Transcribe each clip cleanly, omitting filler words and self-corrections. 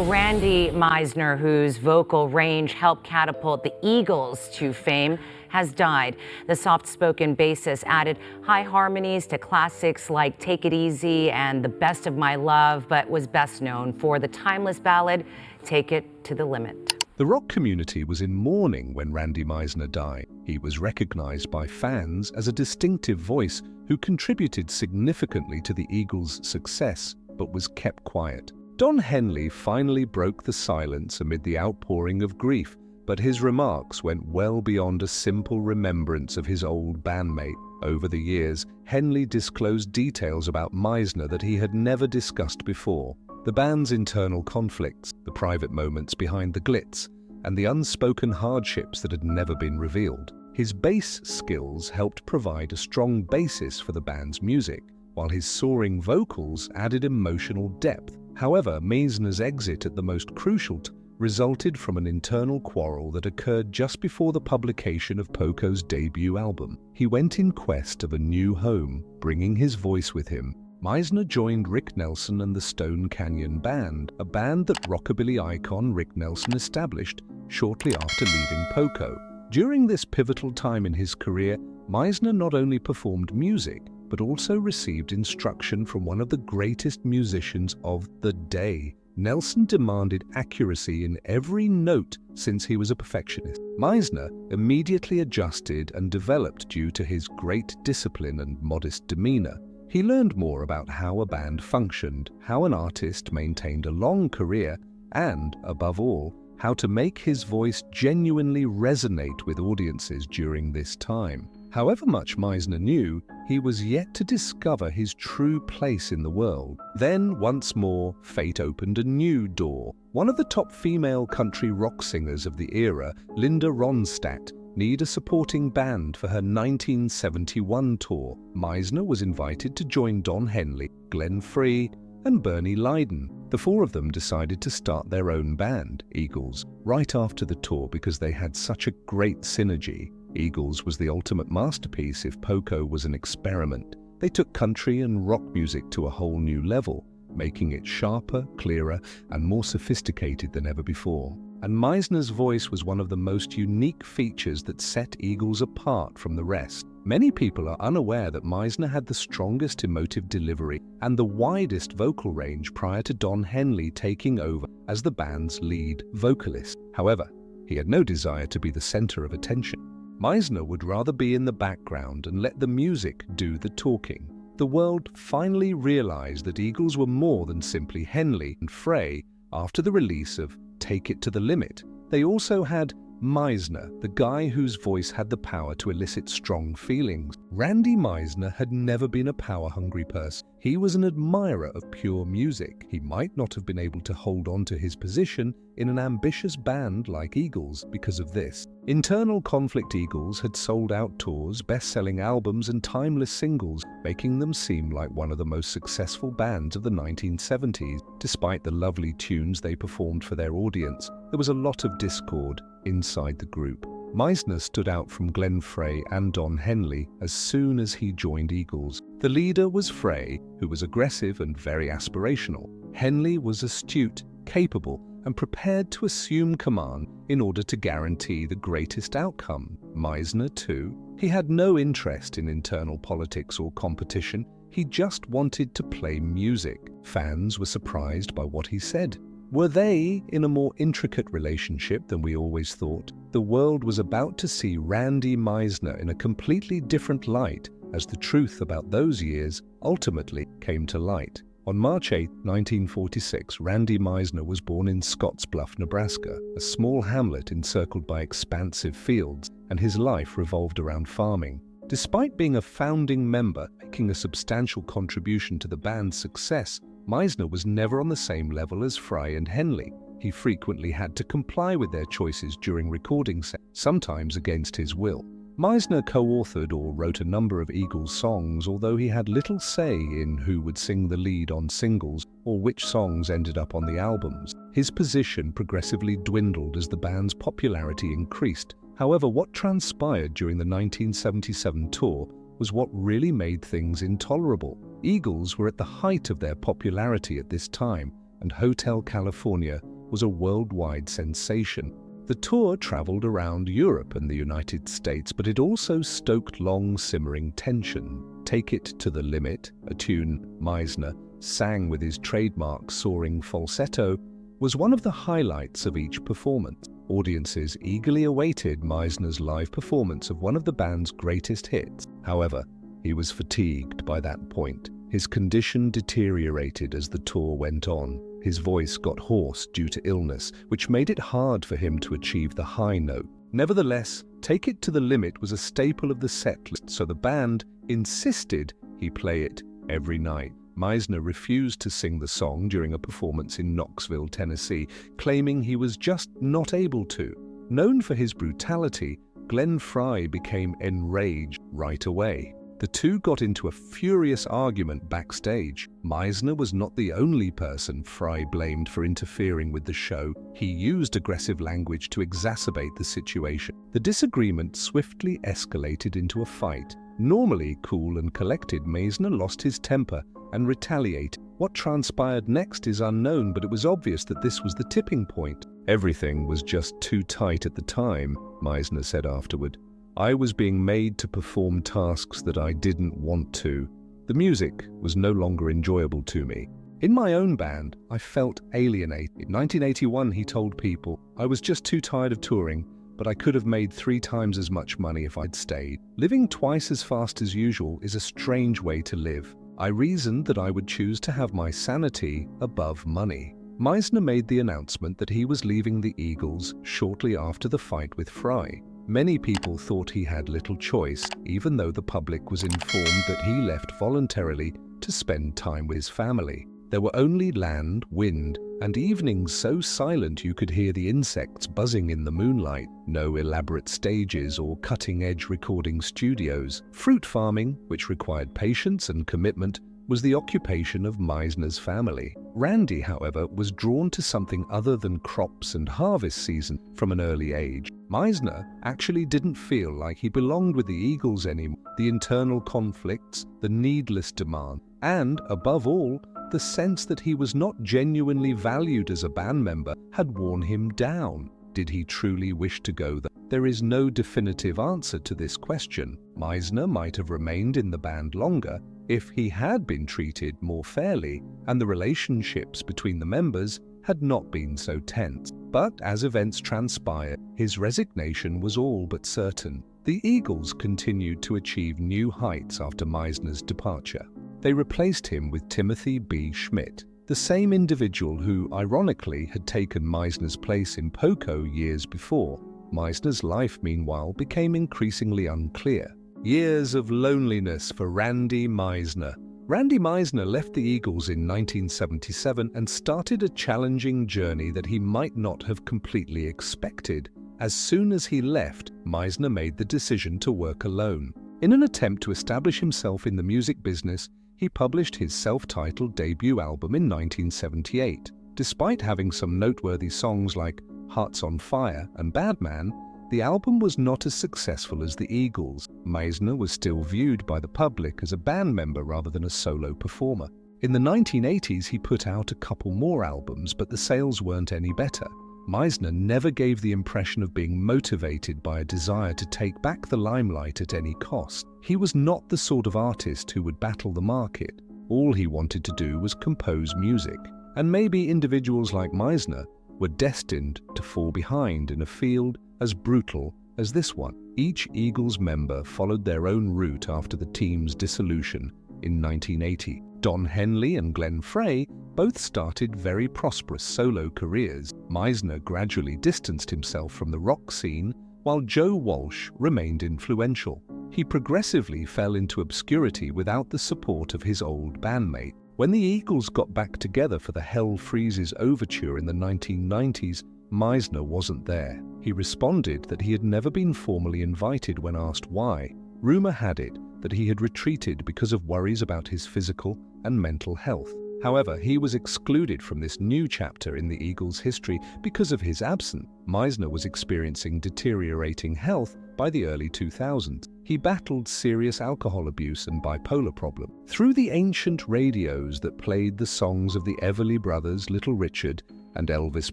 Randy Meisner, whose vocal range helped catapult the Eagles to fame, has died. The soft-spoken bassist added high harmonies to classics like Take It Easy and The Best of My Love, but was best known for the timeless ballad Take It to the Limit. The rock community was in mourning when Randy Meisner died. He was recognized by fans as a distinctive voice who contributed significantly to the Eagles' success, but was kept quiet. Don Henley finally broke the silence amid the outpouring of grief, but his remarks went well beyond a simple remembrance of his old bandmate. Over the years, Henley disclosed details about Meisner that he had never discussed before. The band's internal conflicts, the private moments behind the glitz, and the unspoken hardships that had never been revealed. His bass skills helped provide a strong basis for the band's music, while his soaring vocals added emotional depth. However, Meisner's exit at the most crucial time resulted from an internal quarrel that occurred just before the publication of Poco's debut album. He went in quest of a new home, bringing his voice with him. Meisner joined Rick Nelson and the Stone Canyon Band, a band that rockabilly icon Rick Nelson established shortly after leaving Poco. During this pivotal time in his career, Meisner not only performed music, but also received instruction from one of the greatest musicians of the day. Nelson demanded accuracy in every note since he was a perfectionist. Meisner immediately adjusted and developed due to his great discipline and modest demeanor. He learned more about how a band functioned, how an artist maintained a long career, and, above all, how to make his voice genuinely resonate with audiences during this time. However much Meisner knew, he was yet to discover his true place in the world. Then, once more, fate opened a new door. One of the top female country rock singers of the era, Linda Ronstadt, needed a supporting band for her 1971 tour. Meisner was invited to join Don Henley, Glenn Frey, and Bernie Leiden. The four of them decided to start their own band, Eagles, right after the tour because they had such a great synergy. Eagles was the ultimate masterpiece if Poco was an experiment. They took country and rock music to a whole new level, making it sharper, clearer, and more sophisticated than ever before. And Meisner's voice was one of the most unique features that set Eagles apart from the rest. Many people are unaware that Meisner had the strongest emotive delivery and the widest vocal range prior to Don Henley taking over as the band's lead vocalist. However, he had no desire to be the center of attention. Meisner would rather be in the background and let the music do the talking. The world finally realized that Eagles were more than simply Henley and Frey after the release of Take It to the Limit. They also had Meisner, the guy whose voice had the power to elicit strong feelings. Randy Meisner had never been a power-hungry person. He was an admirer of pure music. He might not have been able to hold on to his position in an ambitious band like Eagles because of this. Internal conflict. Eagles had sold out tours, best-selling albums, and timeless singles, making them seem like one of the most successful bands of the 1970s. Despite the lovely tunes they performed for their audience, there was a lot of discord inside the group. Meisner stood out from Glenn Frey and Don Henley as soon as he joined Eagles. The leader was Frey, who was aggressive and very aspirational. Henley was astute, capable, and prepared to assume command in order to guarantee the greatest outcome. Meisner, too, he had no interest in internal politics or competition. He just wanted to play music. Fans were surprised by what he said. Were they in a more intricate relationship than we always thought? The world was about to see Randy Meisner in a completely different light as the truth about those years ultimately came to light. On March 8, 1946, Randy Meisner was born in Scottsbluff, Nebraska, a small hamlet encircled by expansive fields, and his life revolved around farming. Despite being a founding member, making a substantial contribution to the band's success, Meisner was never on the same level as Frey and Henley. He frequently had to comply with their choices during recording sessions, sometimes against his will. Meisner co-authored or wrote a number of Eagles songs, although he had little say in who would sing the lead on singles or which songs ended up on the albums. His position progressively dwindled as the band's popularity increased. However, what transpired during the 1977 tour was what really made things intolerable. Eagles were at the height of their popularity at this time, and Hotel California was a worldwide sensation. The tour traveled around Europe and the United States, but it also stoked long-simmering tension. Take It to the Limit, a tune Meisner sang with his trademark soaring falsetto, was one of the highlights of each performance. Audiences eagerly awaited Meisner's live performance of one of the band's greatest hits. However, he was fatigued by that point. His condition deteriorated as the tour went on. His voice got hoarse due to illness, which made it hard for him to achieve the high note. Nevertheless, Take It to the Limit was a staple of the set list, so the band insisted he play it every night. Meisner refused to sing the song during a performance in Knoxville, Tennessee, claiming he was just not able to. Known for his brutality, Glenn Frey became enraged right away. The two got into a furious argument backstage. Meisner was not the only person Frey blamed for interfering with the show. He used aggressive language to exacerbate the situation. The disagreement swiftly escalated into a fight. Normally cool and collected, Meisner lost his temper and retaliated. What transpired next is unknown, but it was obvious that this was the tipping point. "Everything was just too tight at the time," Meisner said afterward. "I was being made to perform tasks that I didn't want to. The music was no longer enjoyable to me. In my own band, I felt alienated." In 1981, he told People, "I was just too tired of touring, but I could have made 3 times as much money if I'd stayed. Living twice as fast as usual is a strange way to live. I reasoned that I would choose to have my sanity above money." Meisner made the announcement that he was leaving the Eagles shortly after the fight with Frey. Many people thought he had little choice, even though the public was informed that he left voluntarily to spend time with his family. There were only land, wind, and evenings so silent you could hear the insects buzzing in the moonlight. No elaborate stages or cutting-edge recording studios. Fruit farming, which required patience and commitment, was the occupation of Meisner's family. Randy, however, was drawn to something other than crops and harvest season from an early age. Meisner actually didn't feel like he belonged with the Eagles anymore. The internal conflicts, the needless demand, and, above all, the sense that he was not genuinely valued as a band member had worn him down. Did he truly wish to go there? There is no definitive answer to this question. Meisner might have remained in the band longer if he had been treated more fairly and the relationships between the members had not been so tense. But as events transpired, his resignation was all but certain. The Eagles continued to achieve new heights after Meisner's departure. They replaced him with Timothy B. Schmidt, the same individual who, ironically, had taken Meisner's place in Poco years before. Meisner's life, meanwhile, became increasingly unclear. Years of loneliness for Randy Meisner. Randy Meisner left the Eagles in 1977 and started a challenging journey that he might not have completely expected. As soon as he left, Meisner made the decision to work alone. In an attempt to establish himself in the music business, he published his self-titled debut album in 1978. Despite having some noteworthy songs like Hearts on Fire and Bad Man, the album was not as successful as the Eagles. Meisner was still viewed by the public as a band member rather than a solo performer. In the 1980s, he put out a couple more albums, but the sales weren't any better. Meisner never gave the impression of being motivated by a desire to take back the limelight at any cost. He was not the sort of artist who would battle the market. All he wanted to do was compose music. And maybe individuals like Meisner were destined to fall behind in a field as brutal as this one. Each Eagles member followed their own route after the team's dissolution in 1980. Don Henley and Glenn Frey both started very prosperous solo careers. Meisner gradually distanced himself from the rock scene, while Joe Walsh remained influential. He progressively fell into obscurity without the support of his old bandmate. When the Eagles got back together for the Hell Freezes overture in the 1990s, Meisner wasn't there. He responded that he had never been formally invited when asked why. Rumor had it that he had retreated because of worries about his physical and mental health. However, he was excluded from this new chapter in the Eagles' history because of his absence. Meisner was experiencing deteriorating health by the early 2000s. He battled serious alcohol abuse and bipolar problem. Through the ancient radios that played the songs of the Everly Brothers, Little Richard, and Elvis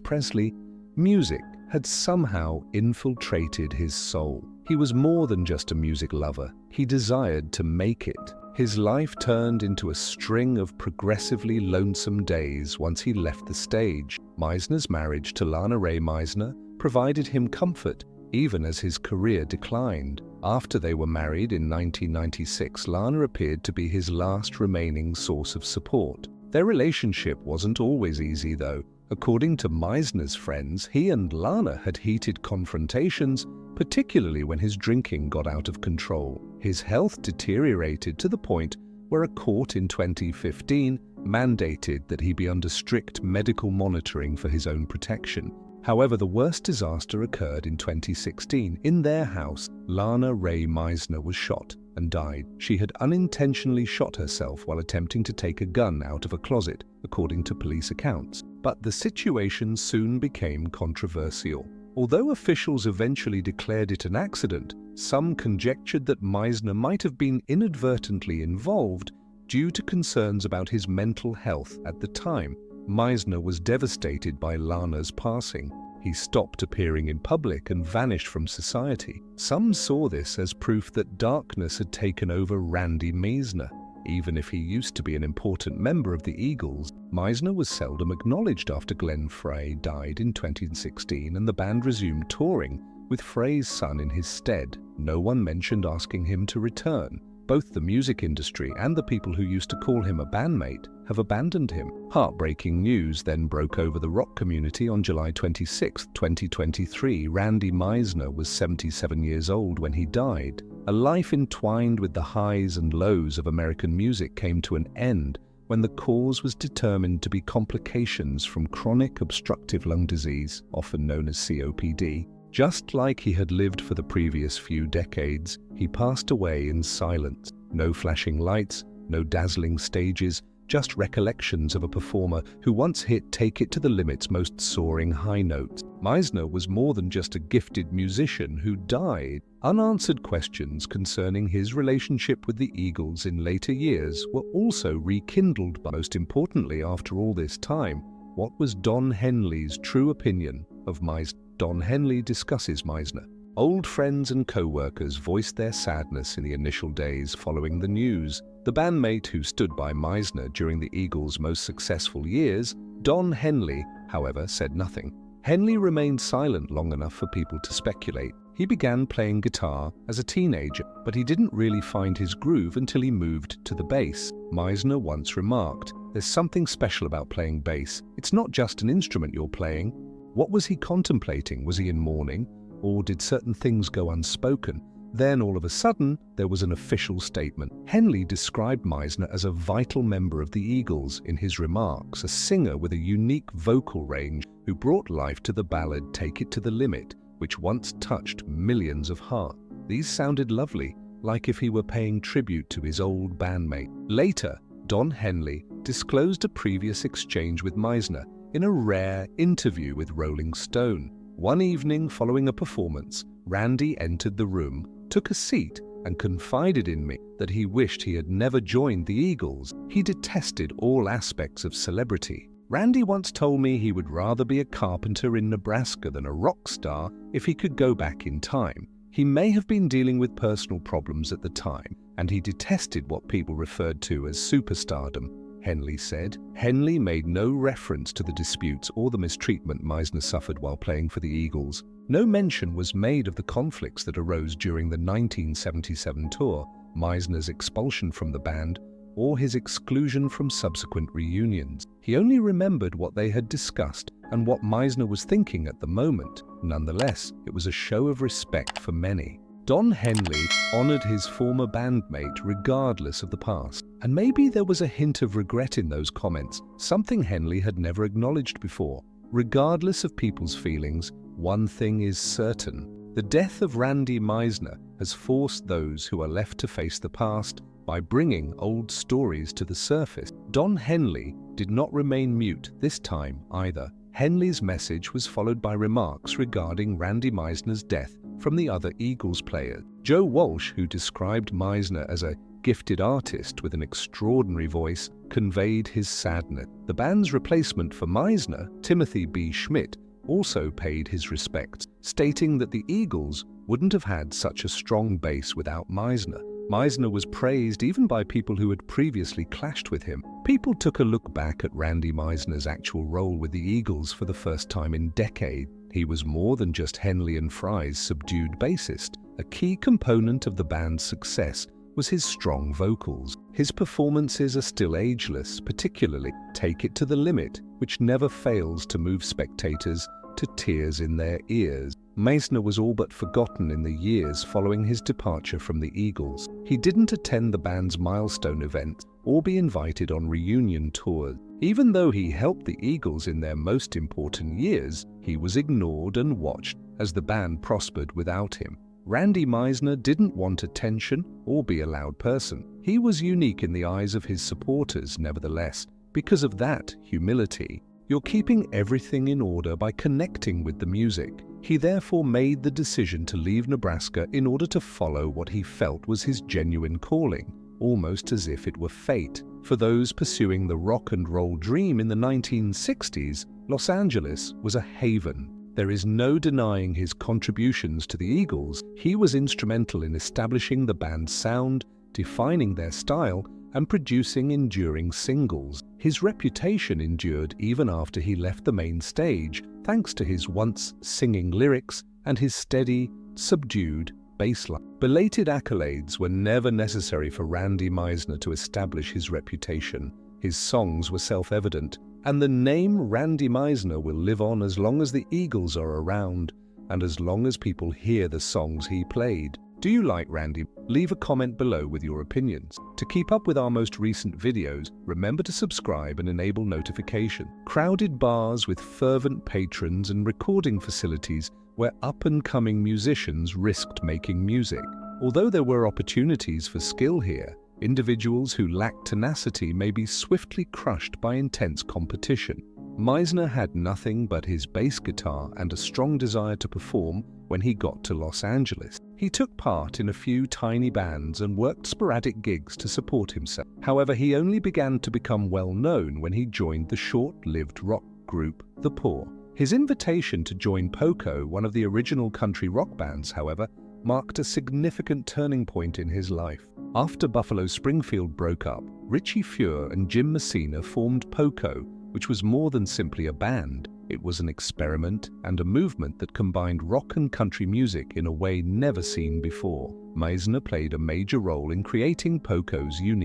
Presley, music had somehow infiltrated his soul. He was more than just a music lover. He desired to make it. His life turned into a string of progressively lonesome days once he left the stage. Meisner's marriage to Lana Ray Meisner provided him comfort, even as his career declined. After they were married in 1996, Lana appeared to be his last remaining source of support. Their relationship wasn't always easy, though. According to Meisner's friends, he and Lana had heated confrontations, particularly when his drinking got out of control. His health deteriorated to the point where a court in 2015 mandated that he be under strict medical monitoring for his own protection. However, the worst disaster occurred in 2016. In their house, Lana Ray Meisner was shot and died. She had unintentionally shot herself while attempting to take a gun out of a closet, according to police accounts. But the situation soon became controversial. Although officials eventually declared it an accident, some conjectured that Meisner might have been inadvertently involved due to concerns about his mental health at the time. Meisner was devastated by Lana's passing. He stopped appearing in public and vanished from society. Some saw this as proof that darkness had taken over Randy Meisner. Even if he used to be an important member of the Eagles, Meisner was seldom acknowledged after Glenn Frey died in 2016 and the band resumed touring, with Frey's son in his stead. No one mentioned asking him to return. Both the music industry and the people who used to call him a bandmate have abandoned him. Heartbreaking news then broke over the rock community on July 26, 2023. Randy Meisner was 77 years old when he died. A life entwined with the highs and lows of American music came to an end when the cause was determined to be complications from chronic obstructive lung disease, often known as COPD. Just like he had lived for the previous few decades, he passed away in silence. No flashing lights, no dazzling stages, just recollections of a performer who once hit Take It to the Limit's most soaring high notes. Meisner was more than just a gifted musician who died. Unanswered questions concerning his relationship with the Eagles in later years were also rekindled. But most importantly, after all this time, what was Don Henley's true opinion of Meisner? Don Henley discusses Meisner. Old friends and co-workers voiced their sadness in the initial days following the news. The bandmate who stood by Meisner during the Eagles' most successful years, Don Henley, however, said nothing. Henley remained silent long enough for people to speculate. He began playing guitar as a teenager, but he didn't really find his groove until he moved to the bass. Meisner once remarked, "There's something special about playing bass. It's not just an instrument you're playing." What was he contemplating? Was he in mourning? Or did certain things go unspoken? Then, all of a sudden, there was an official statement. Henley described Meisner as a vital member of the Eagles in his remarks, a singer with a unique vocal range who brought life to the ballad Take It to the Limit, which once touched millions of hearts. These sounded lovely, like if he were paying tribute to his old bandmate. Later, Don Henley disclosed a previous exchange with Meisner in a rare interview with Rolling Stone. One evening following a performance, Randy entered the room, took a seat, and confided in me that he wished he had never joined the Eagles. He detested all aspects of celebrity. Randy once told me he would rather be a carpenter in Nebraska than a rock star if he could go back in time. He may have been dealing with personal problems at the time, and he detested what people referred to as superstardom, Henley said. Henley made no reference to the disputes or the mistreatment Meisner suffered while playing for the Eagles. No mention was made of the conflicts that arose during the 1977 tour, Meisner's expulsion from the band, or his exclusion from subsequent reunions. He only remembered what they had discussed and what Meisner was thinking at the moment. Nonetheless, it was a show of respect for many. Don Henley honored his former bandmate regardless of the past. And maybe there was a hint of regret in those comments, something Henley had never acknowledged before. Regardless of people's feelings, one thing is certain. The death of Randy Meisner has forced those who are left to face the past by bringing old stories to the surface. Don Henley did not remain mute this time either. Henley's message was followed by remarks regarding Randy Meisner's death from the other Eagles players. Joe Walsh, who described Meisner as a gifted artist with an extraordinary voice, conveyed his sadness. The band's replacement for Meisner, Timothy B. Schmidt, also paid his respects, stating that the Eagles wouldn't have had such a strong bass without Meisner. Meisner was praised even by people who had previously clashed with him. People took a look back at Randy Meisner's actual role with the Eagles for the first time in decades. He was more than just Henley and Fry's subdued bassist. A key component of the band's success was his strong vocals. His performances are still ageless, particularly Take It to the Limit, which never fails to move spectators to tears in their ears. Meisner was all but forgotten in the years following his departure from the Eagles. He didn't attend the band's milestone events or be invited on reunion tours. Even though he helped the Eagles in their most important years, he was ignored and watched as the band prospered without him. Randy Meisner didn't want attention or be a loud person. He was unique in the eyes of his supporters, nevertheless. Because of that humility, you're keeping everything in order by connecting with the music. He therefore made the decision to leave Nebraska in order to follow what he felt was his genuine calling, almost as if it were fate. For those pursuing the rock and roll dream in the 1960s, Los Angeles was a haven. There is no denying his contributions to the Eagles. He was instrumental in establishing the band's sound, defining their style, and producing enduring singles. His reputation endured even after he left the main stage, thanks to his once singing lyrics and his steady, subdued bassline. Belated accolades were never necessary for Randy Meisner to establish his reputation. His songs were self-evident, and the name Randy Meisner will live on as long as the Eagles are around, and as long as people hear the songs he played. Do you like Randy? Leave a comment below with your opinions. To keep up with our most recent videos, remember to subscribe and enable notification. Crowded bars with fervent patrons and recording facilities where up-and-coming musicians risked making music. Although there were opportunities for skill here, individuals who lacked tenacity may be swiftly crushed by intense competition. Meisner had nothing but his bass guitar and a strong desire to perform when he got to Los Angeles. He took part in a few tiny bands and worked sporadic gigs to support himself. However, he only began to become well known when he joined the short-lived rock group The Poor. His invitation to join Poco, one of the original country rock bands, however, marked a significant turning point in his life. After Buffalo Springfield broke up, Richie Fuhr and Jim Messina formed Poco, which was more than simply a band. It was an experiment and a movement that combined rock and country music in a way never seen before. Meisner played a major role in creating Poco's unique